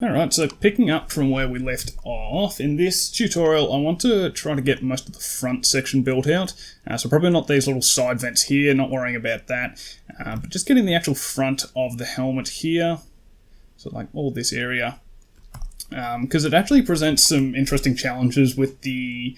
Alright, so picking up from where we left off, in this tutorial I want to try to get most of the front section built out. So probably not these little side vents here, not worrying about that, but just getting the actual front of the helmet here, so like all this area, because it actually presents some interesting challenges with the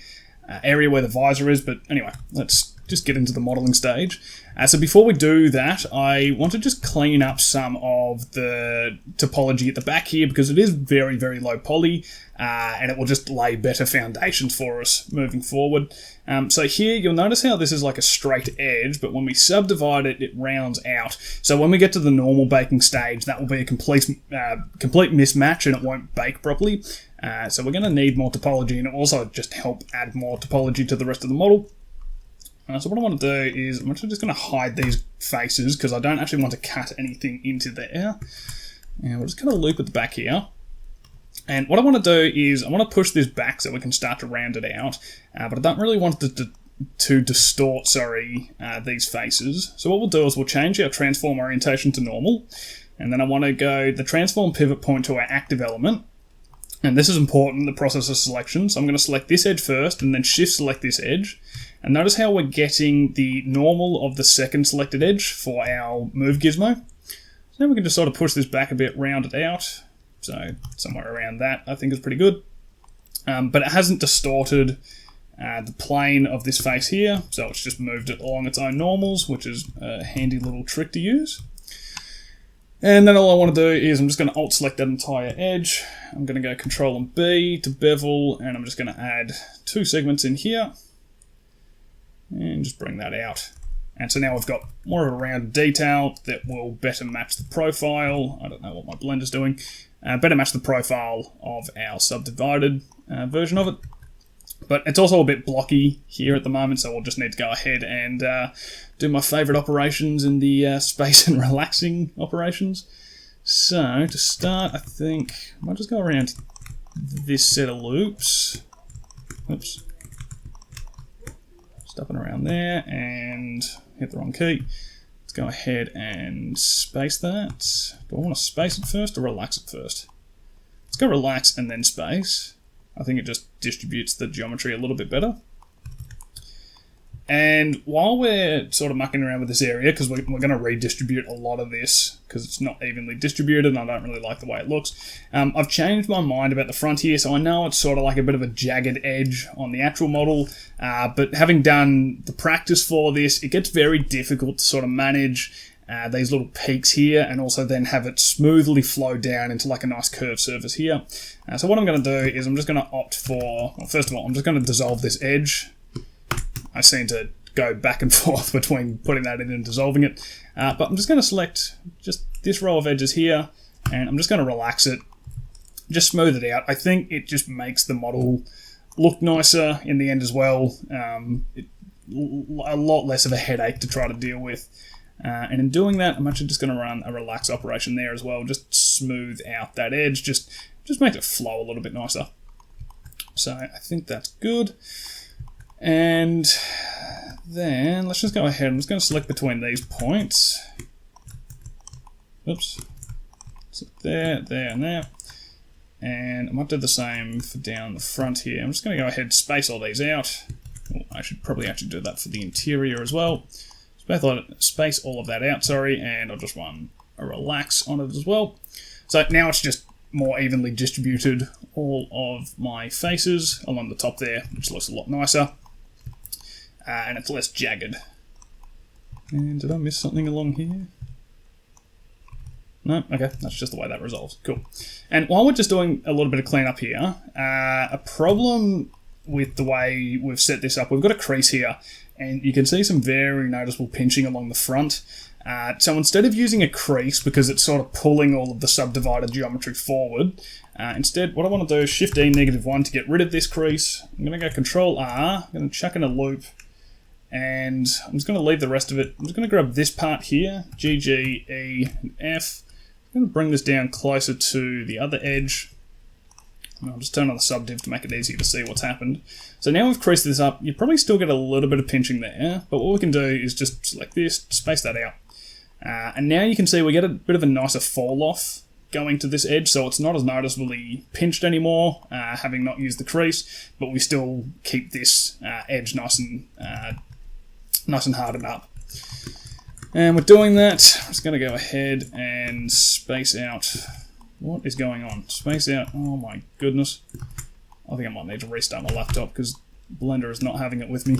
area where the visor is, but anyway, let's just get into the modelling stage. So before we do that, I want to just clean up some of the topology at the back here because it is very, very low poly, and it will just lay better foundations for us moving forward. So here you'll notice how this is like a straight edge, but when we subdivide it, it rounds out. So when we get to the normal baking stage, that will be a complete mismatch and it won't bake properly. So we're going to need more topology, and it will also just help add more topology to the rest of the model. So what I want to do is I'm actually just going to hide these faces because I don't actually want to cut anything into there. And we're just going to loop at the back here. And what I want to do is I want to push this back so we can start to round it out. But I don't really want it to distort, these faces. So what we'll do is we'll change our transform orientation to normal. And then I want to go the transform pivot point to our active element. And this is important, the process of selection. So I'm going to select this edge first and then shift select this edge. And notice how we're getting the normal of the second selected edge for our move gizmo. So now we can just sort of push this back a bit, round it out. So somewhere around that I think is pretty good. But it hasn't distorted the plane of this face here. So it's just moved it along its own normals, which is a handy little trick to use. And then all I want to do is I'm just going to alt select that entire edge. I'm going to go Control and B to bevel, and I'm just going to add 2 segments in here. And just bring that out. And so now we've got more of a round detail that will better match the profile. I don't know what my blender's doing. Better match the profile of our subdivided version of it. But it's also a bit blocky here at the moment, so we'll just need to go ahead and do my favourite operations in the space and relaxing operations. So to start, I think I might just go around this set of loops. Oops. Stuffing around there and hit the wrong key. Let's go ahead and space that. Do I want to space it first or relax it first? Let's go relax and then space. I think it just distributes the geometry a little bit better. And while we're sort of mucking around with this area, because we're going to redistribute a lot of this because it's not evenly distributed and I don't really like the way it looks, I've changed my mind about the front here. So I know it's sort of like a bit of a jagged edge on the actual model, but having done the practice for this, it gets very difficult to sort of manage these little peaks here and also then have it smoothly flow down into like a nice curved surface here. So what I'm going to do is I'm just going to opt for, well, first of all, I'm just going to dissolve this edge. I seem to go back and forth between putting that in and dissolving it. But I'm just going to select just this row of edges here, and I'm just going to relax it, just smooth it out. I think it just makes the model look nicer in the end as well. A lot less of a headache to try to deal with. And in doing that, I'm actually just going to run a relax operation there as well, just smooth out that edge, just make it flow a little bit nicer. So I think that's good. And then let's just go ahead. I'm just going to select between these points. Oops. So there, and there. And I might do the same for down the front here. I'm just going to go ahead and space all these out. Oh, I should probably actually do that for the interior as well. Space all of that out, and I'll just run a relax on it as well. So now it's just more evenly distributed all of my faces along the top there, which looks a lot nicer. And it's less jagged. And did I miss something along here? No? Okay, that's just the way that resolves. Cool. And while we're just doing a little bit of cleanup here, a problem with the way we've set this up, we've got a crease here, and you can see some very noticeable pinching along the front. So instead of using a crease, because it's sort of pulling all of the subdivided geometry forward, instead what I want to do is Shift E -1 to get rid of this crease. I'm going to go Control R, I'm going to chuck in a loop, and I'm just going to leave the rest of it. I'm just going to grab this part here, G, G, E, and F. I'm going to bring this down closer to the other edge. And I'll just turn on the subdiv to make it easier to see what's happened. So now we've creased this up. You probably still get a little bit of pinching there, but what we can do is just select this, space that out. And now you can see we get a bit of a nicer fall off going to this edge, so it's not as noticeably pinched anymore, having not used the crease, but we still keep this edge nice and hardened up. And we're doing that. I'm just going to go ahead and space out. What is going on? Space out. Oh my goodness. I think I might need to restart my laptop because Blender is not having it with me.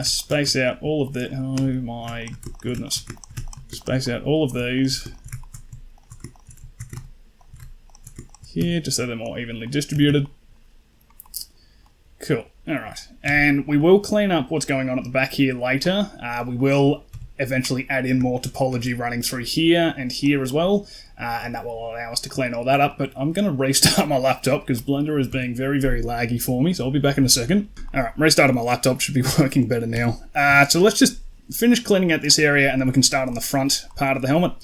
Space out all of the. Oh my goodness. Space out all of these here just so they're more evenly distributed. Cool. Alright. And we will clean up what's going on at the back here later. We will eventually add in more topology running through here and here as well. And that will allow us to clean all that up. But I'm going to restart my laptop because Blender is being very, very laggy for me. So I'll be back in a second. Alright, restarted my laptop. Should be working better now. So let's just finish cleaning out this area and then we can start on the front part of the helmet.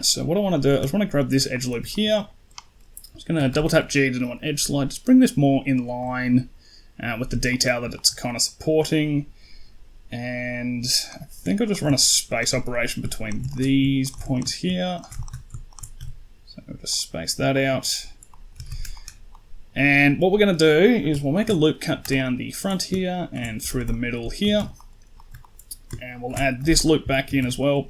So what I want to do is I want to grab this edge loop here. I'm just going to double tap G to do an edge slide. Just bring this more in line with the detail that it's kind of supporting. And I think I'll just run a space operation between these points here. So I'll just space that out. And what we're going to do is we'll make a loop cut down the front here and through the middle here. And we'll add this loop back in as well.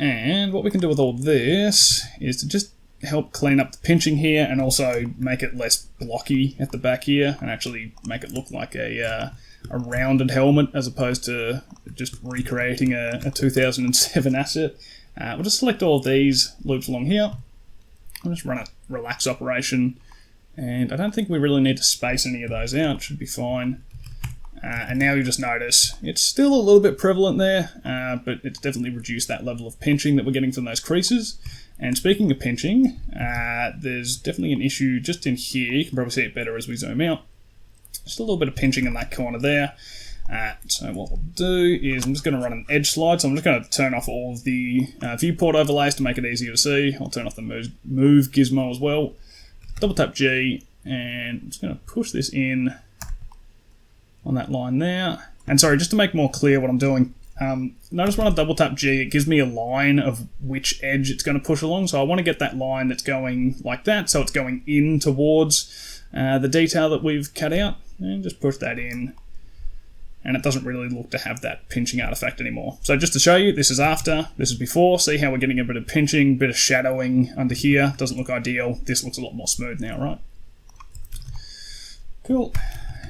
And what we can do with all this is to just help clean up the pinching here and also make it less blocky at the back here and actually make it look like a rounded helmet as opposed to just recreating a 2007 asset. We'll just select all of these loops along here. I'll just run a relax operation. And I don't think we really need to space any of those out. Should be fine. And now you just notice it's still a little bit prevalent there, but it's definitely reduced that level of pinching that we're getting from those creases. And speaking of pinching, there's definitely an issue just in here. You can probably see it better as we zoom out. Just a little bit of pinching in that corner there. So what we'll do is I'm just going to run an edge slide. So I'm just going to turn off all of the viewport overlays to make it easier to see. I'll turn off the move gizmo as well. Double tap G and I'm just going to push this in on that line there. And sorry, just to make more clear what I'm doing, notice when I double tap G, it gives me a line of which edge it's going to push along. So I want to get that line that's going like that, so it's going in towards the detail that we've cut out. And just push that in. And it doesn't really look to have that pinching artifact anymore. So just to show you, this is after, this is before. See how we're getting a bit of pinching, bit of shadowing under here. Doesn't look ideal. This looks a lot more smooth now, right? Cool.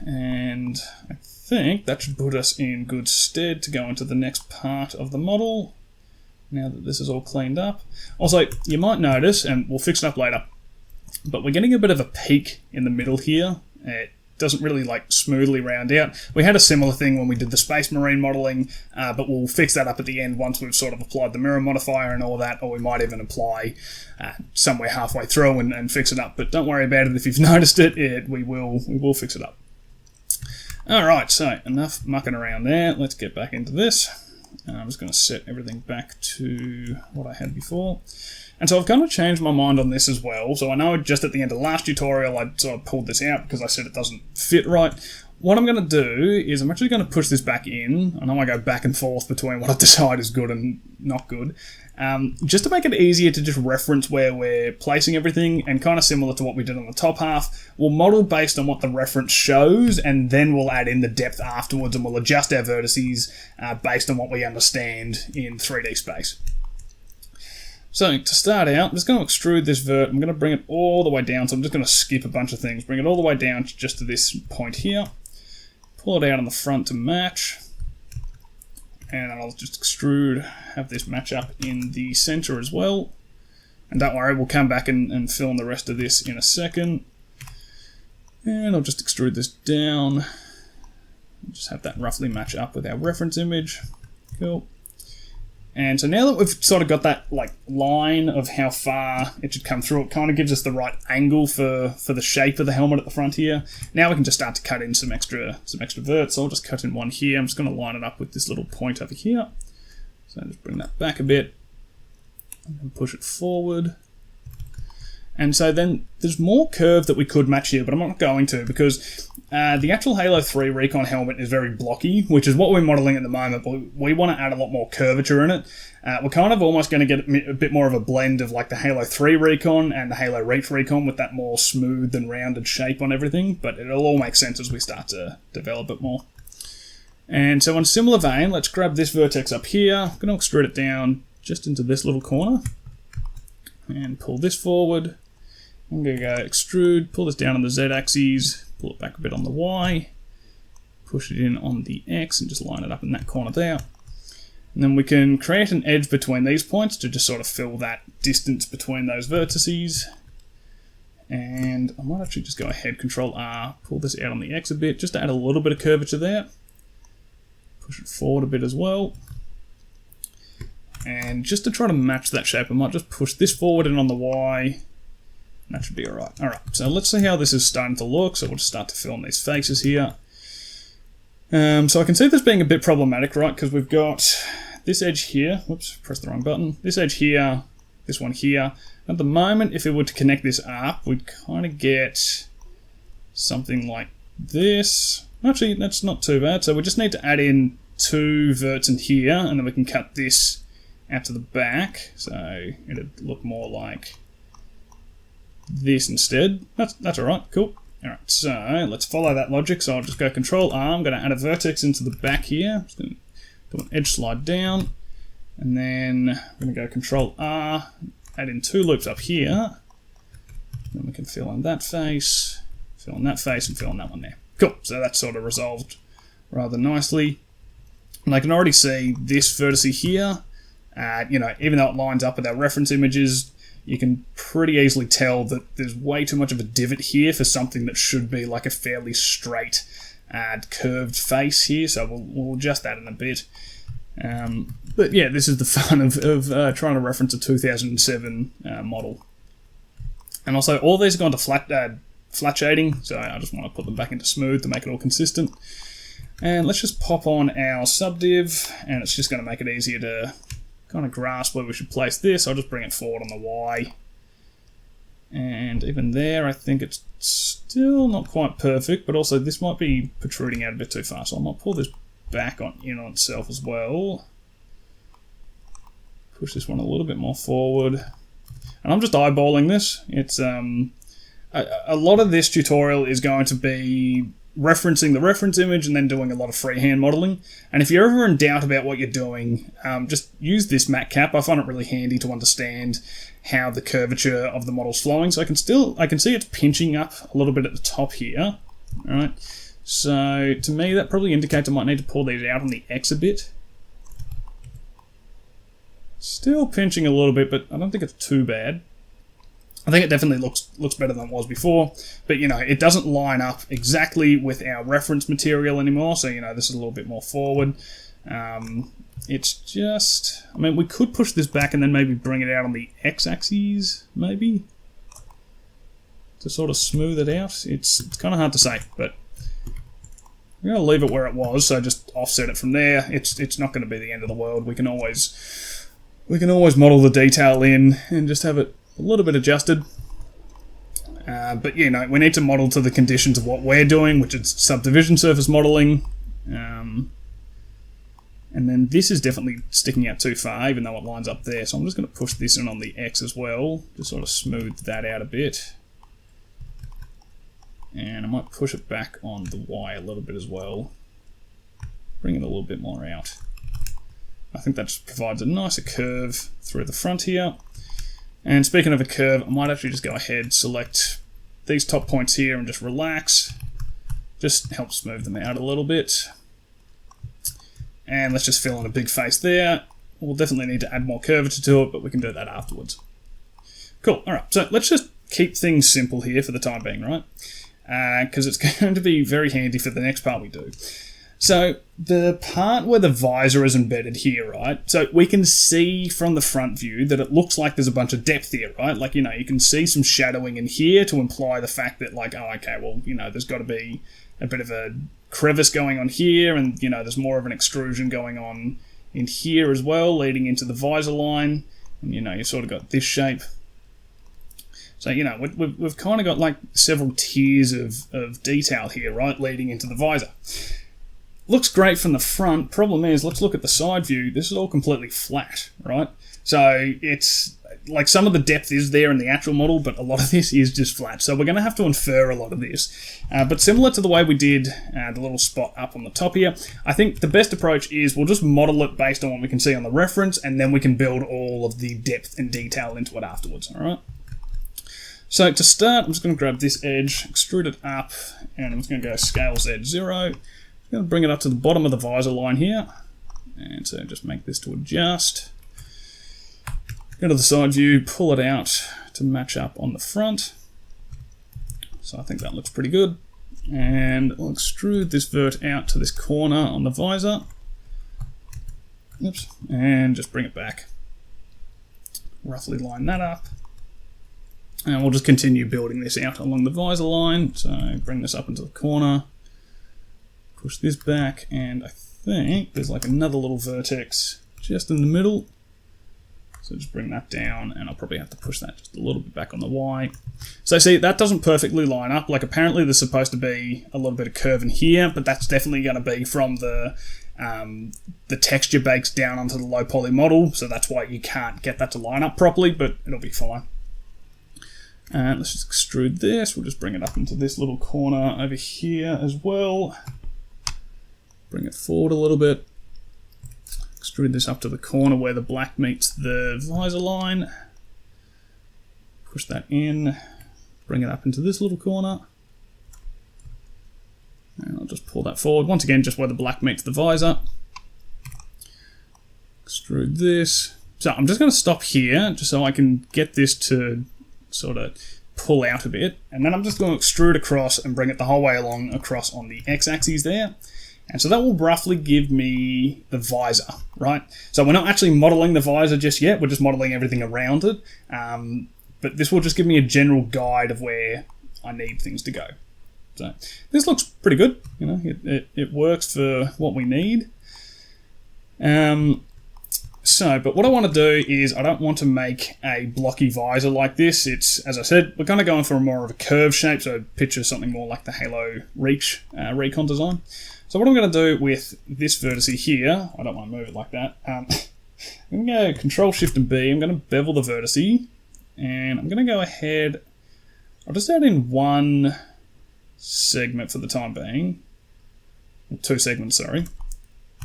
And I think that should put us in good stead to go into the next part of the model, now that this is all cleaned up. Also, you might notice, and we'll fix it up later, but we're getting a bit of a peak in the middle here. It doesn't really like smoothly round out. We had a similar thing when we did the Space Marine modeling, but we'll fix that up at the end once we've sort of applied the mirror modifier and all that, or we might even apply somewhere halfway through and fix it up. But don't worry about it if you've noticed it. We will fix it up. Alright, so enough mucking around there. Let's get back into this. I'm just going to set everything back to what I had before. And so I've kind of changed my mind on this as well. So I know just at the end of the last tutorial I sort of pulled this out because I said it doesn't fit right. What I'm going to do is I'm actually going to push this back in. I know I go back and forth between what I decide is good and not good. Just to make it easier to just reference where we're placing everything, and kind of similar to what we did on the top half, we'll model based on what the reference shows, and then we'll add in the depth afterwards, and we'll adjust our vertices based on what we understand in 3D space. So to start out, I'm just going to extrude this vert. I'm going to bring it all the way down, so I'm just going to skip a bunch of things. Bring it all the way down just to this point here. Pull it out on the front to match. And then I'll just extrude, have this match up in the center as well. And don't worry, we'll come back and fill in the rest of this in a second. And I'll just extrude this down. Just have that roughly match up with our reference image. Cool. And so now that we've sort of got that like line of how far it should come through, it kind of gives us the right angle for the shape of the helmet at the front here. Now we can just start to cut in some extra verts. So I'll just cut in one here. I'm just going to line it up with this little point over here. So just bring that back a bit and then push it forward. And so then there's more curve that we could match here, but I'm not going to because the actual Halo 3 Recon helmet is very blocky, which is what we're modelling at the moment, but we want to add a lot more curvature in it. We're kind of almost going to get a bit more of a blend of like the Halo 3 Recon and the Halo Reach Recon with that more smooth and rounded shape on everything, but it'll all make sense as we start to develop it more. And so in a similar vein, let's grab this vertex up here. I'm going to extrude it down just into this little corner and pull this forward. I'm going to go extrude, pull this down on the Z-axis, pull it back a bit on the Y, push it in on the X and just line it up in that corner there. And then we can create an edge between these points to just sort of fill that distance between those vertices. And I might actually just go ahead, Control R, pull this out on the X a bit, just to add a little bit of curvature there. Push it forward a bit as well. And just to try to match that shape, I might just push this forward and on the Y. That should be alright. Alright, so let's see how this is starting to look. So we'll just start to fill in these faces here. So I can see this being a bit problematic, right? Because we've got this edge here. Whoops, pressed the wrong button. This edge here, this one here. At the moment, if it were to connect this up, we'd kind of get something like this. Actually, that's not too bad. So we just need to add in 2 verts in here, and then we can cut this out to the back. So it'd look more like this instead. That's alright, cool. Alright, so let's follow that logic. So I'll just go Control R, I'm going to add a vertex into the back here. Just going to do an edge slide down, and then I'm going to go Control R, add in 2 loops up here. Then we can fill in that face, fill in that face, and fill in that one there. Cool, so that's sort of resolved rather nicely. And I can already see this vertex here, you know, even though it lines up with our reference images, you can pretty easily tell that there's way too much of a divot here for something that should be like a fairly straight curved face here, so we'll adjust that in a bit. But yeah, this is the fun of trying to reference a 2007 model. And also, all these are going to flat shading, so I just want to put them back into smooth to make it all consistent. And let's just pop on our subdiv, and it's just going to make it easier to kind of grasp where we should place this. I'll just bring it forward on the Y. And even there, I think it's still not quite perfect, but also this might be protruding out a bit too far, so I might pull this back in on itself as well. Push this one a little bit more forward. And I'm just eyeballing this. It's a lot of this tutorial is going to be referencing the reference image and then doing a lot of freehand modeling. And if you're ever in doubt about what you're doing, just use this mat cap. I find it really handy to understand how the curvature of the model's flowing. So I can see it's pinching up a little bit at the top here. All right. So to me, that probably indicates I might need to pull these out on the X a bit. Still pinching a little bit, but I don't think it's too bad. I think it definitely looks better than it was before, but you know, it doesn't line up exactly with our reference material anymore, so you know, this is a little bit more forward. It's just, I mean, we could push this back and then maybe bring it out on the X-axis, maybe, to sort of smooth it out. It's kind of hard to say, but I'm going to leave it where it was, so just offset it from there. It's not going to be the end of the world. We can always model the detail in and just have it a little bit adjusted. But you know, we need to model to the conditions of what we're doing, which is subdivision surface modeling. And then this is definitely sticking out too far, even though it lines up there. So I'm just going to push this in on the X as well, to sort of smooth that out a bit. And I might push it back on the Y a little bit as well. Bring it a little bit more out. I think that just provides a nicer curve through the front here. And speaking of a curve, I might actually just go ahead, select these top points here and just relax. Just help smooth them out a little bit. And let's just fill in a big face there. We'll definitely need to add more curvature to it, but we can do that afterwards. Cool, alright, so let's just keep things simple here for the time being, right? Because it's going to be very handy for the next part we do. So the part where the visor is embedded here, right? So we can see from the front view that it looks like there's a bunch of depth here, right? Like, you know, you can see some shadowing in here to imply the fact that, like, oh, okay, well, you know, there's got to be a bit of a crevice going on here, and, you know, there's more of an extrusion going on in here as well, leading into the visor line. And, you know, you've sort of got this shape. So, you know, we've kind of got like several tiers of detail here, right, leading into the visor. Looks great from the front. Problem is, let's look at the side view. This is all completely flat, right? So it's like some of the depth is there in the actual model, but a lot of this is just flat. So we're going to have to infer a lot of this. But similar to the way we did the little spot up on the top here, I think the best approach is we'll just model it based on what we can see on the reference, and then we can build all of the depth and detail into it afterwards, all right? So to start, I'm just going to grab this edge, extrude it up, and I'm just going to go scale Z 0. I'm going to bring it up to the bottom of the visor line here, and so just make this to adjust. Go to the side view, pull it out to match up on the front. So I think that looks pretty good. And I'll extrude this vert out to this corner on the visor. Oops, and just bring it back. Roughly line that up. And we'll just continue building this out along the visor line. So bring this up into the corner. Push this back, and I think there's like another little vertex just in the middle. So just bring that down, and I'll probably have to push that just a little bit back on the Y. So see, that doesn't perfectly line up. Like apparently there's supposed to be a little bit of curve in here, but that's definitely going to be from the texture bakes down onto the low poly model. So that's why you can't get that to line up properly, but it'll be fine. And let's just extrude this. We'll just bring it up into this little corner over here as well. Bring it forward a little bit. Extrude this up to the corner where the black meets the visor line. Push that in. Bring it up into this little corner. And I'll just pull that forward. Once again, just where the black meets the visor. Extrude this. So I'm just going to stop here just so I can get this to sort of pull out a bit. And then I'm just going to extrude across and bring it the whole way along across on the x-axis there. And so that will roughly give me the visor, right? So we're not actually modeling the visor just yet, we're just modeling everything around it. But this will just give me a general guide of where I need things to go. So this looks pretty good, you know, it works for what we need. But what I want to do is I don't want to make a blocky visor like this. It's, as I said, we're kind of going for more of a curved shape, so picture something more like the Halo Reach Recon design. So what I'm going to do with this vertex here, I don't want to move it like that. I'm going to go Control Shift and B. I'm going to bevel the vertex, and I'm going to go ahead. I'll just add in one segment for the time being. Well, two segments, sorry.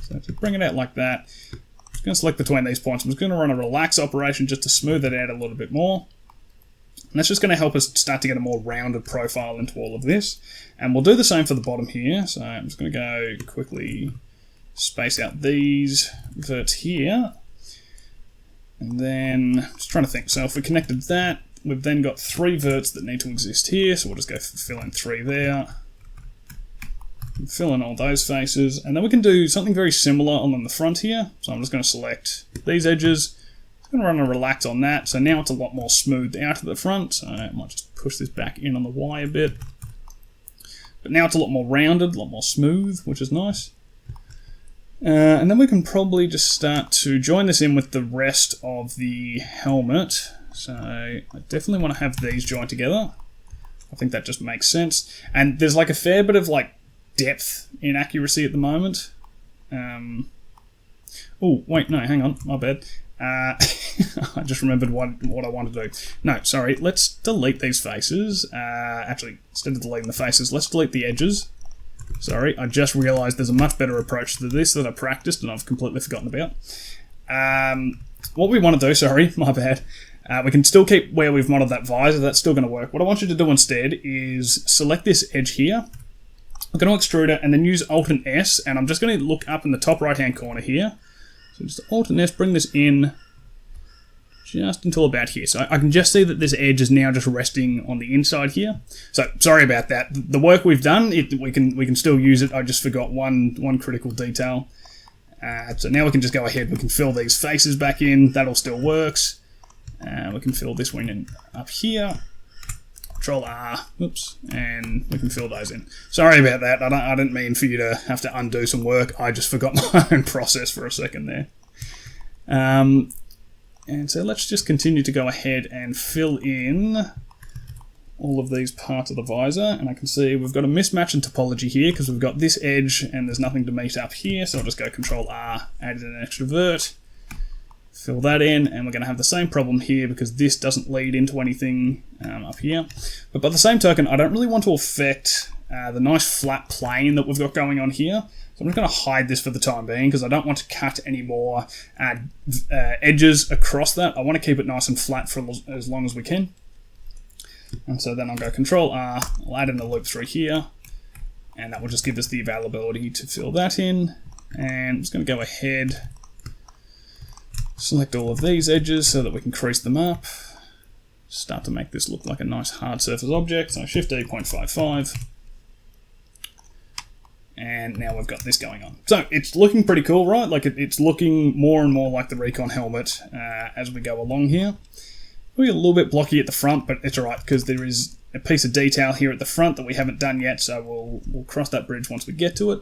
So to bring it out like that, I'm just going to select between these points. I'm just going to run a relax operation just to smooth it out a little bit more. And that's just going to help us start to get a more rounded profile into all of this. And we'll do the same for the bottom here. So I'm just going to go quickly space out these verts here. And then, just trying to think. So if we connected that, we've then got 3 verts that need to exist here. So we'll just go fill in 3 there. Fill in all those faces. And then we can do something very similar on the front here. So I'm just going to select these edges. I'm going to run a relax on that, so now it's a lot more smoothed out at the front, so I might just push this back in on the Y a bit. But now it's a lot more rounded, a lot more smooth, which is nice. And then we can probably just start to join this in with the rest of the helmet. So I definitely want to have these joined together. I think that just makes sense. And there's like a fair bit of like depth in accuracy at the moment. Oh, wait, no, hang on, my bad. I just remembered what I wanted to do. No, sorry, let's delete these faces. Actually, instead of deleting the faces, let's delete the edges. Sorry, I just realised there's a much better approach to this that I practiced and I've completely forgotten about. What we want to do, sorry, my bad. We can still keep where we've modeled that visor, that's still going to work. What I want you to do instead is select this edge here. I'm going to extrude it and then use Alt and S, and I'm just going to look up in the top right hand corner here. So just Alt and S, bring this in just until about here. So I can just see that this edge is now just resting on the inside here. So sorry about that. The work we've done, we can still use it. I just forgot one critical detail. So now we can just go ahead. We can fill these faces back in. That all still works. We can fill this one in up here. Control R, oops, and we can fill those in. Sorry about that. I didn't mean for you to have to undo some work. I just forgot my own process for a second there. And so let's just continue to go ahead and fill in all of these parts of the visor, and I can see we've got a mismatch in topology here because we've got this edge and there's nothing to meet up here, so I'll just go Control R, add in an extra vert, fill that in, and we're going to have the same problem here because this doesn't lead into anything up here. But by the same token, I don't really want to affect the nice flat plane that we've got going on here. So I'm just going to hide this for the time being because I don't want to cut any more edges across that. I want to keep it nice and flat for as long as we can. And so then I'll go Control R, I'll add in a loop through here, and that will just give us the availability to fill that in. And I'm just going to go ahead, select all of these edges so that we can crease them up. Start to make this look like a nice hard surface object. So Shift D 0.55. And now we've got this going on. So it's looking pretty cool, right? Like it's looking more and more like the Recon helmet as we go along here. We're a little bit blocky at the front, but it's alright because there is a piece of detail here at the front that we haven't done yet, so we'll cross that bridge once we get to it.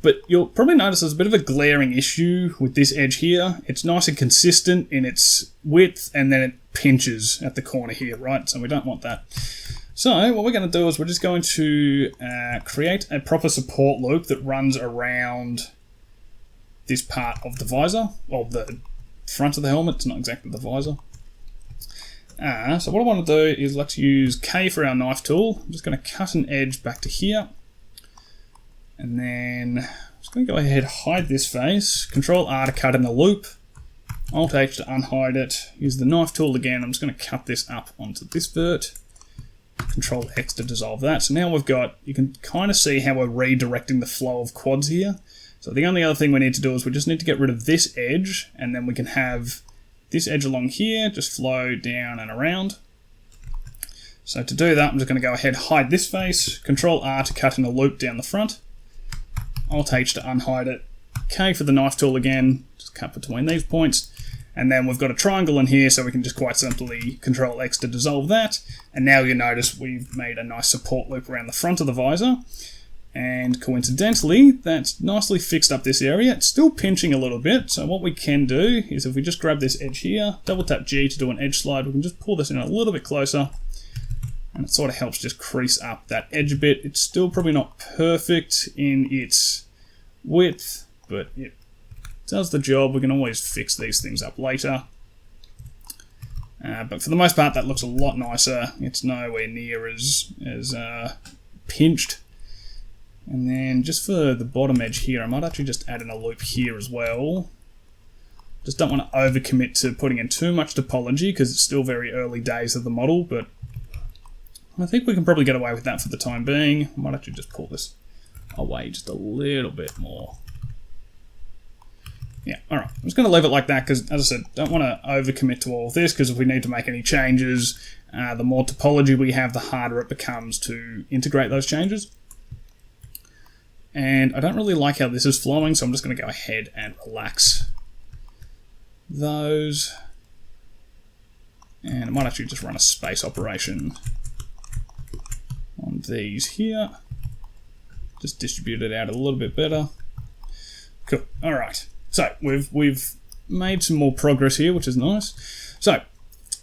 But you'll probably notice there's a bit of a glaring issue with this edge here. It's nice and consistent in its width, and then it pinches at the corner here, right? So we don't want that. So what we're going to do is we're just going to create a proper support loop that runs around this part of the visor, well, the front of the helmet. It's not exactly the visor. So what I want to do is let's use K for our knife tool. I'm just going to cut an edge back to here. And then I'm just going to go ahead, hide this face, Control R to cut in a loop, Alt H to unhide it, use the knife tool again. I'm just going to cut this up onto this vert, Control X to dissolve that. So now we've got, you can kind of see how we're redirecting the flow of quads here. So the only other thing we need to do is we just need to get rid of this edge, and then we can have this edge along here just flow down and around. So to do that, I'm just going to go ahead, hide this face, Control R to cut in a loop down the front, Alt H to unhide it, K for the knife tool again, just cut between these points, and then we've got a triangle in here, so we can just quite simply Control X to dissolve that, and now you notice we've made a nice support loop around the front of the visor, and coincidentally, that's nicely fixed up this area. It's still pinching a little bit, so what we can do is if we just grab this edge here, double tap G to do an edge slide, we can just pull this in a little bit closer, and it sort of helps just crease up that edge a bit. It's still probably not perfect in its width, but it does the job. We can always fix these things up later. But for the most part, that looks a lot nicer. It's nowhere near as pinched. And then just for the bottom edge here, I might actually just add in a loop here as well. Just don't want to overcommit to putting in too much topology because it's still very early days of the model, but I think we can probably get away with that for the time being. I might actually just pull this away just a little bit more. Yeah, alright. I'm just going to leave it like that because, as I said, don't want to overcommit to all of this because if we need to make any changes, the more topology we have, the harder it becomes to integrate those changes. And I don't really like how this is flowing, so I'm just going to go ahead and relax those. And I might actually just run a space operation on these here. Just distribute it out a little bit better. Cool. All right. So we've made some more progress here, which is nice. So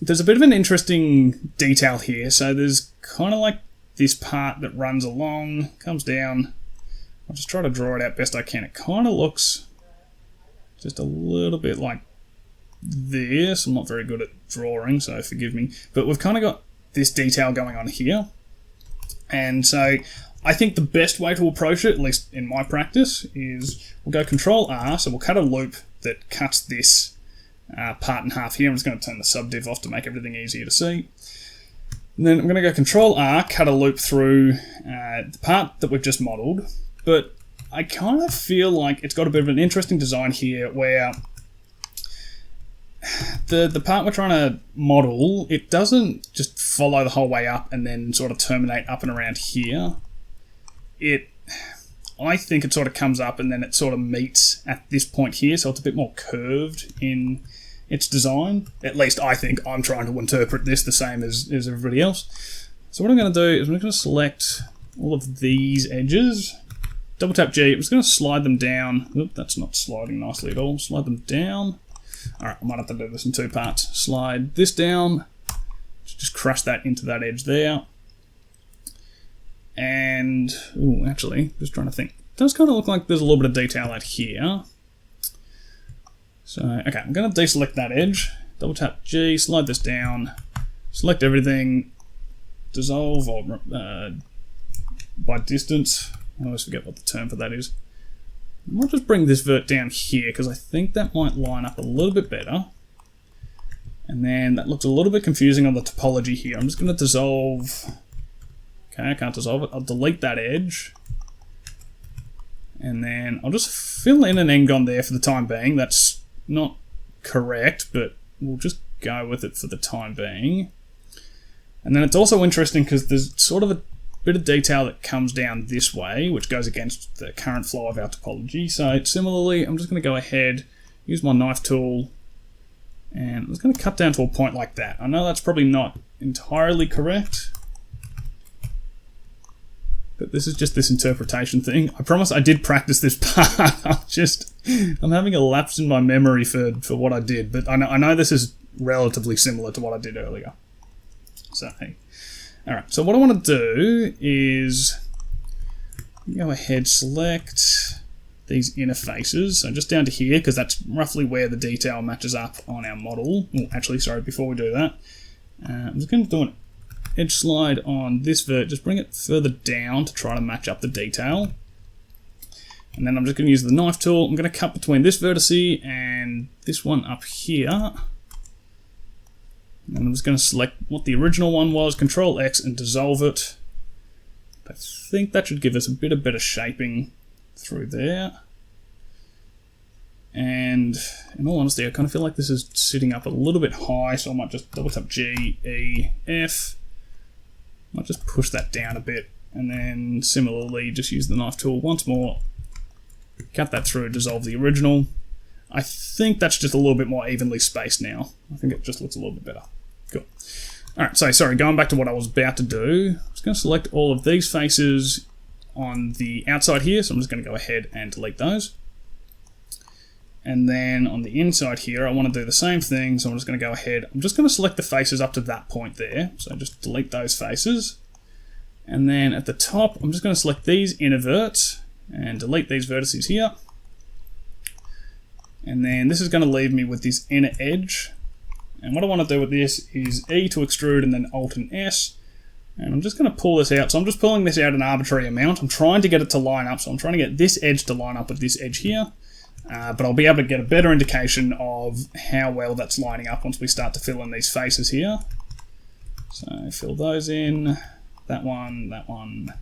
there's a bit of an interesting detail here. So there's kind of like this part that runs along, comes down. I'll just try to draw it out best I can. It kind of looks just a little bit like this. I'm not very good at drawing, so forgive me. But we've kind of got this detail going on here. And so I think the best way to approach it, at least in my practice, is we'll go Control R, so we'll cut a loop that cuts this part in half here. I'm just going to turn the subdiv off to make everything easier to see. And then I'm going to go Control R, cut a loop through the part that we've just modelled. But I kind of feel like it's got a bit of an interesting design here where the part we're trying to model, it doesn't just follow the whole way up and then sort of terminate up and around here. I think it sort of comes up and then it sort of meets at this point here, so it's a bit more curved in its design. At least I think I'm trying to interpret this the same as everybody else. So what I'm going to do is I'm going to select all of these edges, double tap G, I'm just going to slide them down. Oop, that's not sliding nicely at all. Slide them down. Alright, I might have to do this in two parts. Slide this down, Just crush that into that edge there. And, ooh, actually, just trying to think. It does kind of look like there's a little bit of detail out here. So, okay, I'm going to deselect that edge. Double tap G, slide this down, select everything, dissolve or by distance. I always forget what the term for that is. I might just bring this vert down here because I think that might line up a little bit better. And then that looks a little bit confusing on the topology here. I'm just going to dissolve. Okay, I can't dissolve it. I'll delete that edge. And then I'll just fill in an n-gon there for the time being. That's not correct, but we'll just go with it for the time being. And then it's also interesting because there's sort of a bit of detail that comes down this way, which goes against the current flow of our topology. So similarly, I'm just going to go ahead, use my knife tool, and I'm just going to cut down to a point like that. I know that's probably not entirely correct, but this is just this interpretation thing. I promise I did practice this part. I'm having a lapse in my memory for what I did, but I know this is relatively similar to what I did earlier. So, hey. Alright, so what I want to do is go ahead, select these inner faces. So just down to here, because that's roughly where the detail matches up on our model. Oh, actually, sorry, before we do that, I'm just going to do an edge slide on this vert, just bring it further down to try to match up the detail. And then I'm just going to use the knife tool. I'm going to cut between this vertice and this one up here. And I'm just going to select what the original one was, Control X, and dissolve it. I think that should give us a bit of better shaping through there. And in all honesty, I kind of feel like this is sitting up a little bit high, so I might just double tap G, E, F. Might just push that down a bit, and then similarly just use the knife tool once more, cut that through, dissolve the original. I think that's just a little bit more evenly spaced now. I think it just looks a little bit better. Cool. Alright, so sorry, going back to what I was about to do, I'm just going to select all of these faces on the outside here, so I'm just going to go ahead and delete those. And then on the inside here, I want to do the same thing, so I'm just going to go ahead, I'm just going to select the faces up to that point there, so just delete those faces. And then at the top, I'm just going to select these inner verts, and delete these vertices here. And then this is going to leave me with this inner edge. And what I want to do with this is E to extrude and then Alt and S. And I'm just going to pull this out. So I'm just pulling this out an arbitrary amount. I'm trying to get it to line up. So I'm trying to get this edge to line up with this edge here. But I'll be able to get a better indication of how well that's lining up once we start to fill in these faces here. So fill those in. That one.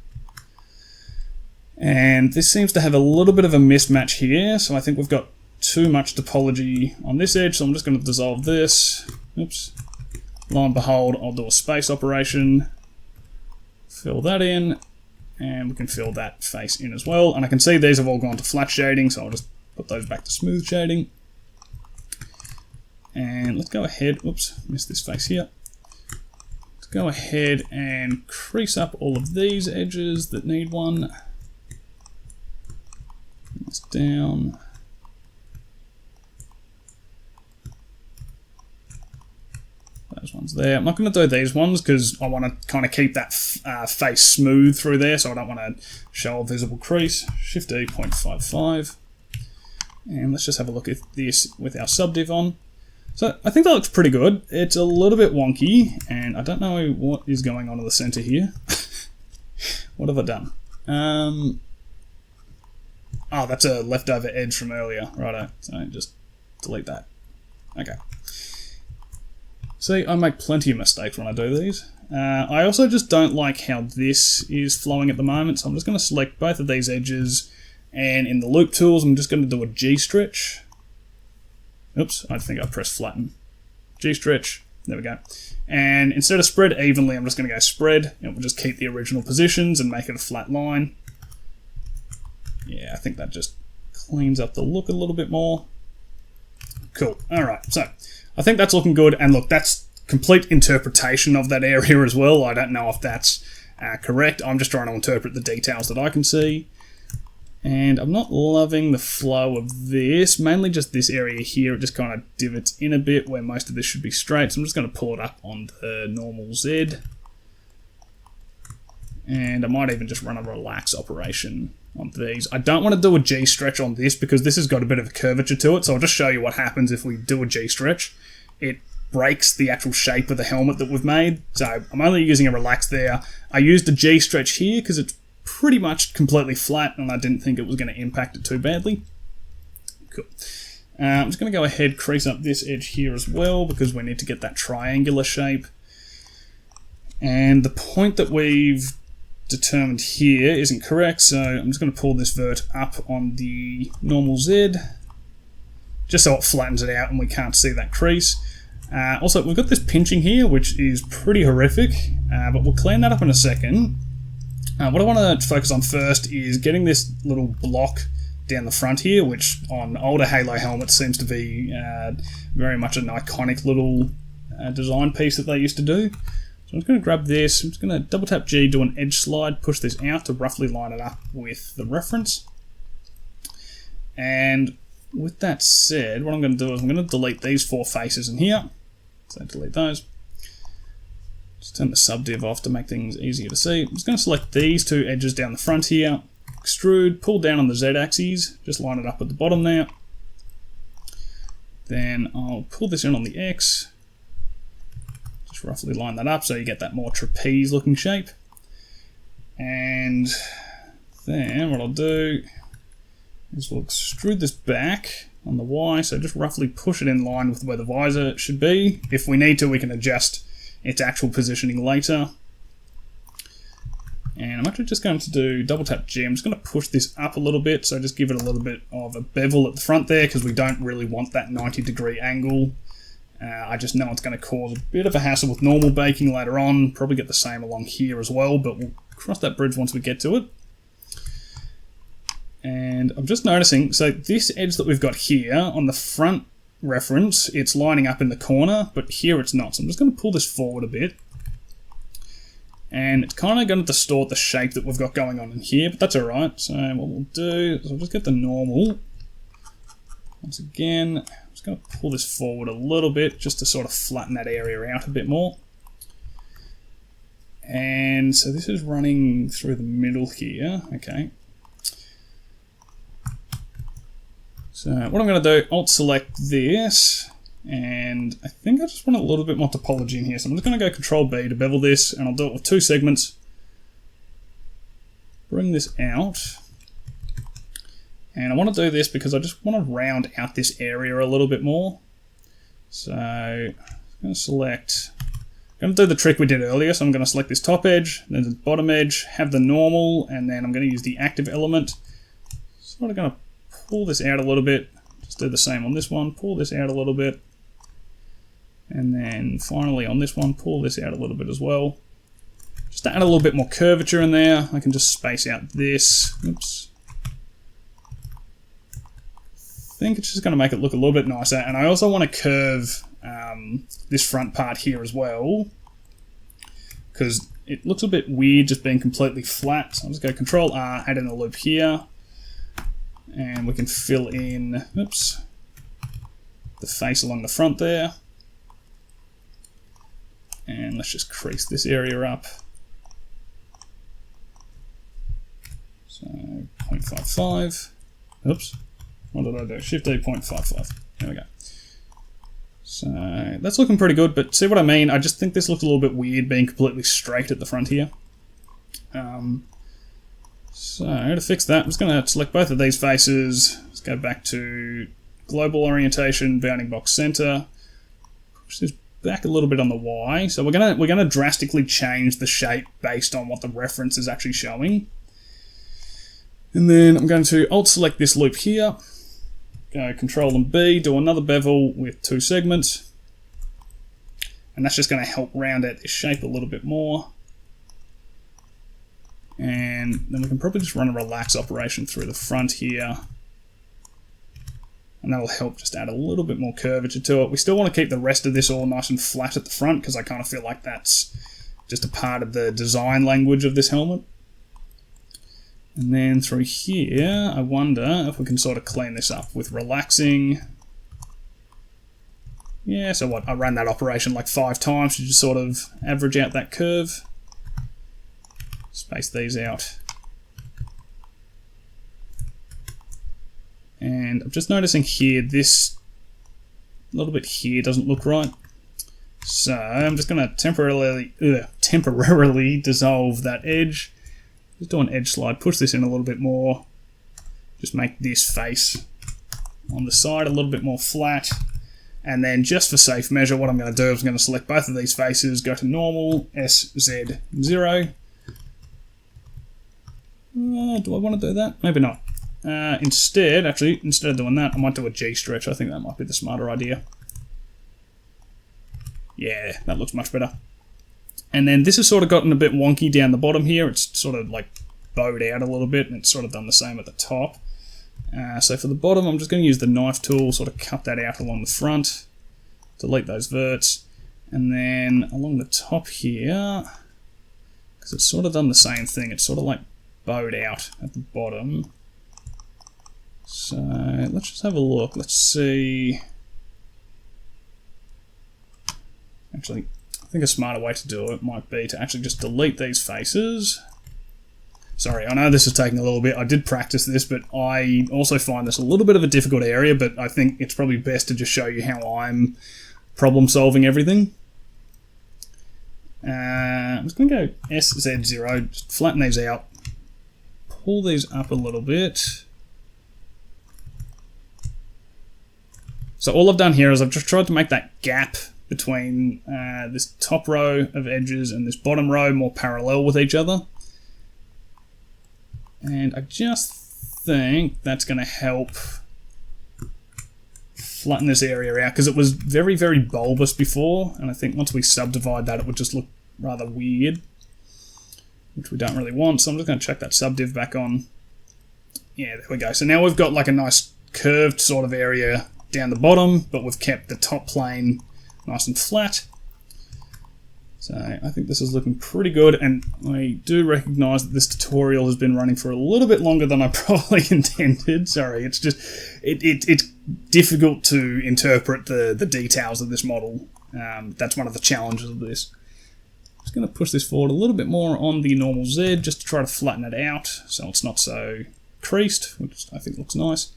And this seems to have a little bit of a mismatch here. So I think we've got too much topology on this edge, so I'm just going to dissolve this. Oops. Lo and behold, I'll do a space operation, fill that in, and we can fill that face in as well. And I can see these have all gone to flat shading, so I'll just put those back to smooth shading. And let's go ahead, oops, missed this face here. Let's go ahead and crease up all of these edges that need one. Bring this down. Those ones there. I'm not going to do these ones because I want to kind of keep that face smooth through there, so I don't want to show a visible crease. Shift E 0.55. And let's just have a look at this with our subdiv on. So I think that looks pretty good. It's a little bit wonky, and I don't know what is going on in the center here. What have I done? Oh, that's a leftover edge from earlier. Righto. So just delete that. Okay. See, I make plenty of mistakes when I do these. I also just don't like how this is flowing at the moment, so I'm just going to select both of these edges, and in the loop tools, I'm just going to do a G-stretch. Oops, I think I pressed flatten. G-stretch, there we go. And instead of spread evenly, I'm just going to go spread, and we'll just keep the original positions and make it a flat line. Yeah, I think that just cleans up the look a little bit more. Cool, alright, so I think that's looking good, and look, that's complete interpretation of that area as well. I don't know if that's correct. I'm just trying to interpret the details that I can see. And I'm not loving the flow of this, mainly just this area here. It just kind of divots in a bit where most of this should be straight. So I'm just going to pull it up on the normal Z. And I might even just run a relax operation on these. I don't want to do a G stretch on this because this has got a bit of a curvature to it. So I'll just show you what happens if we do a G stretch. It breaks the actual shape of the helmet that we've made. So I'm only using a relax there. I used a G stretch here because it's pretty much completely flat and I didn't think it was going to impact it too badly. Cool. I'm just going to go ahead, crease up this edge here as well because we need to get that triangular shape. And the point that we've determined here isn't correct, so I'm just going to pull this vert up on the normal Z just so it flattens it out and we can't see that crease. Also, we've got this pinching here, which is pretty horrific, but we'll clean that up in a second. What I want to focus on first is getting this little block down the front here, which on older Halo helmets seems to be very much an iconic little design piece that they used to do. So I'm just going to grab this, I'm just going to double tap G, do an edge slide, push this out to roughly line it up with the reference. And with that said, what I'm going to do is I'm going to delete these 4 faces in here. So delete those. Just turn the subdiv off to make things easier to see. I'm just going to select these 2 edges down the front here, extrude, pull down on the Z axis, just line it up at the bottom there. Then I'll pull this in on the X, just roughly line that up so you get that more trapeze looking shape. And then what I'll do is we'll extrude this back on the Y, so just roughly push it in line with where the visor should be. If we need to, we can adjust its actual positioning later. And I'm actually just going to do double tap G. I'm just going to push this up a little bit, so just give it a little bit of a bevel at the front there because we don't really want that 90-degree angle. I just know it's going to cause a bit of a hassle with normal baking later on. Probably get the same along here as well, but we'll cross that bridge once we get to it. And I'm just noticing, so this edge that we've got here on the front reference, it's lining up in the corner, but here it's not. So I'm just going to pull this forward a bit. And it's kind of going to distort the shape that we've got going on in here, but that's alright. So what we'll do is I'll just get the normal. Once again, I'm just going to pull this forward a little bit just to sort of flatten that area out a bit more. And so this is running through the middle here. Okay. So what I'm going to do, Alt select this, and I think I just want a little bit more topology in here. So I'm just going to go Control B to bevel this, and I'll do it with 2 segments. Bring this out. And I want to do this because I just want to round out this area a little bit more. So I'm going to select, I'm going to do the trick we did earlier. So I'm going to select this top edge, then the bottom edge, have the normal, and then I'm going to use the active element. Sort of going to pull this out a little bit, just do the same on this one, pull this out a little bit, and then finally on this one, pull this out a little bit as well. Just to add a little bit more curvature in there, I can just space out this. Oops. I think it's just going to make it look a little bit nicer, and I also want to curve this front part here as well, because it looks a bit weird just being completely flat. So I'll just go Control R, add in a loop here. And we can fill in, oops, the face along the front there. And let's just crease this area up. So 0.55. Oops, what did I do? Shift A 0.55. There we go. So that's looking pretty good, but see what I mean? I just think this looks a little bit weird being completely straight at the front here. So to fix that, I'm just going to select both of these faces. Let's go back to global orientation, bounding box center. Push this back a little bit on the Y. So we're gonna drastically change the shape based on what the reference is actually showing. And then I'm going to Alt select this loop here. Go Control and B, do another bevel with 2 segments. And that's just going to help round out this shape a little bit more. And then we can probably just run a relax operation through the front here. And that'll help just add a little bit more curvature to it. We still want to keep the rest of this all nice and flat at the front because I kind of feel like that's just a part of the design language of this helmet. And then through here, I wonder if we can sort of clean this up with relaxing. Yeah, so what? I ran that operation like 5 times to just sort of average out that curve. Space these out. And I'm just noticing here, this little bit here doesn't look right. So I'm just going to temporarily dissolve that edge. Just do an edge slide, push this in a little bit more. Just make this face on the side a little bit more flat. And then just for safe measure, what I'm going to do is I'm going to select both of these faces, go to normal, SZ0. Do I want to do that? Maybe not. Instead of doing that, I might do a G stretch. I think that might be the smarter idea. Yeah, that looks much better. And then this has sort of gotten a bit wonky down the bottom here. It's sort of like bowed out a little bit, and it's sort of done the same at the top. So for the bottom, I'm just going to use the knife tool, sort of cut that out along the front, delete those verts, and then along the top here, because it's sort of done the same thing, it's sort of like bowed out at the bottom. So let's just have a look. Let's see. Actually, I think a smarter way to do it might be to actually just delete these faces. Sorry, I know this is taking a little bit. I did practice this, but I also find this a little bit of a difficult area, but I think it's probably best to just show you how I'm problem solving everything. I'm just going to go SZ0, just flatten these out, pull these up a little bit. So all I've done here is I've just tried to make that gap between this top row of edges and this bottom row more parallel with each other. And I just think that's going to help flatten this area out, because it was very, very bulbous before, and I think once we subdivide that, it would just look rather weird, which we don't really want. So I'm just going to check that subdiv back on. Yeah, there we go. So now we've got like a nice curved sort of area down the bottom, but we've kept the top plane nice and flat. So I think this is looking pretty good, and I do recognise that this tutorial has been running for a little bit longer than I probably intended. Sorry, it's just it's difficult to interpret the details of this model. That's one of the challenges of this. I'm just going to push this forward a little bit more on the normal Z just to try to flatten it out so it's not so creased, which I think looks nice.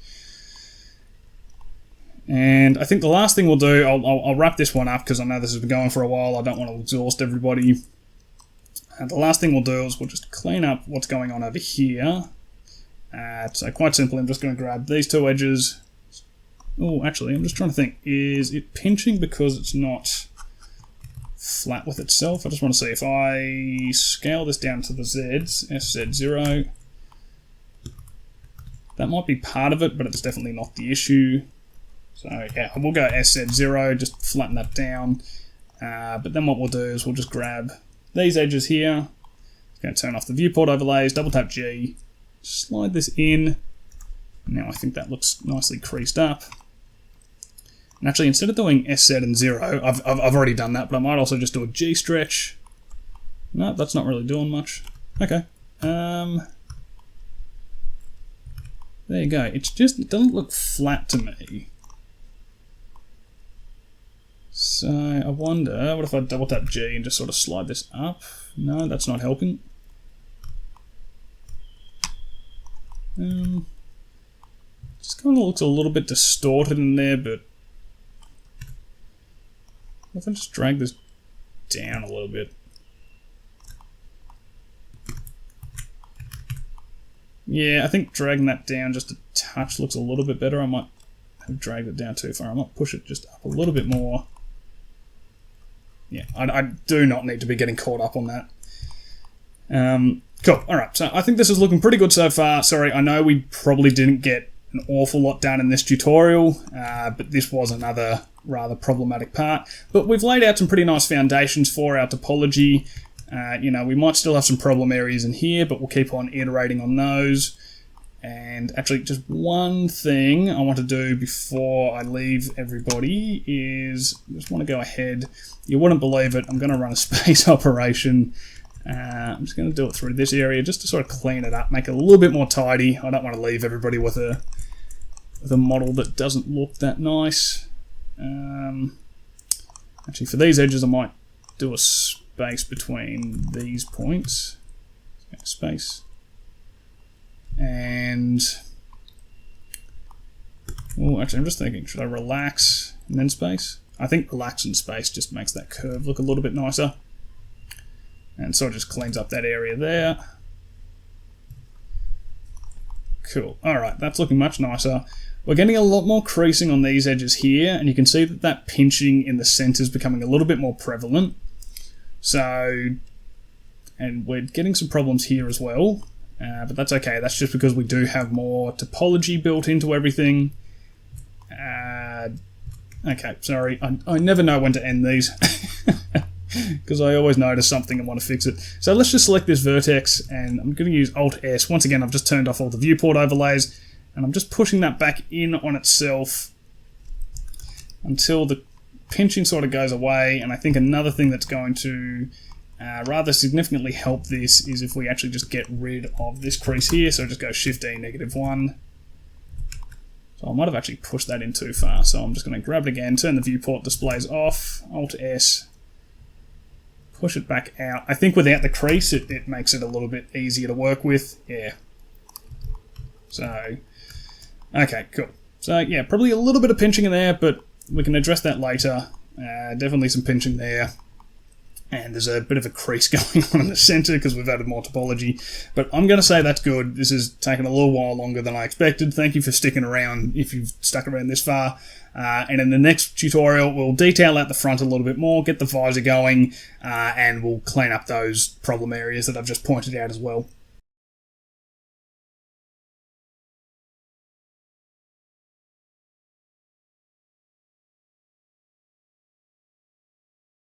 And I think the last thing we'll do, I'll wrap this one up because I know this has been going for a while. I don't want to exhaust everybody. And the last thing we'll do is we'll just clean up what's going on over here. So quite simply, I'm just going to grab these two edges. Oh, actually, I'm just trying to think. Is it pinching because it's not flat with itself? I just want to see if I scale this down to the Zs, SZ0. That might be part of it, but it's definitely not the issue. So yeah, we'll go SZ0, just flatten that down. But then what we'll do is we'll just grab these edges here. Going to turn off the viewport overlays, double tap G, slide this in. Now I think that looks nicely creased up. And actually, instead of doing SZ and 0, I've already done that, but I might also just do a G stretch. No, that's not really doing much. Okay. There you go. It doesn't look flat to me. So I wonder, what if I double tap G and just sort of slide this up? No, that's not helping. Just kind of looks a little bit distorted in there, but if I just drag this down a little bit. Yeah, I think dragging that down just a touch looks a little bit better. I might have dragged it down too far. I might push it just up a little bit more. Yeah, I do not need to be getting caught up on that. Cool, alright, so I think this is looking pretty good so far. Sorry, I know we probably didn't get an awful lot done in this tutorial, but this was another rather problematic part. But we've laid out some pretty nice foundations for our topology. You know, we might still have some problem areas in here, but we'll keep on iterating on those. And actually, just one thing I want to do before I leave everybody is I just want to go ahead. You wouldn't believe it, I'm going to run a space operation I'm just going to do it through this area just to sort of clean it up, make it a little bit more tidy. I don't want to leave everybody with a model that doesn't look that nice. Actually, for these edges, I might do a space between these points. Space. And... oh, actually, I'm just thinking, should I relax and then space? I think relax and space just makes that curve look a little bit nicer. And so it just cleans up that area there. Cool. Alright, that's looking much nicer. We're getting a lot more creasing on these edges here, and you can see that that pinching in the center is becoming a little bit more prevalent. So, and we're getting some problems here as well, but that's okay. That's just because we do have more topology built into everything. Okay, sorry. I never know when to end these, because I always notice something and want to fix it. So let's just select this vertex, and I'm going to use Alt-S. Once again, I've just turned off all the viewport overlays, and I'm just pushing that back in on itself until the pinching sort of goes away. And I think another thing that's going to rather significantly help this is if we actually just get rid of this crease here. So just go Shift-D, -1. So I might have actually pushed that in too far. So I'm just going to grab it again, turn the viewport displays off, Alt-S, push it back out. I think without the crease, it makes it a little bit easier to work with. Yeah. So, okay, cool. So yeah, probably a little bit of pinching in there, but we can address that later. Definitely some pinching there. And there's a bit of a crease going on in the center because we've added more topology. But I'm going to say that's good. This has taken a little while longer than I expected. Thank you for sticking around if you've stuck around this far. And in the next tutorial, we'll detail out the front a little bit more, get the visor going, and we'll clean up those problem areas that I've just pointed out as well.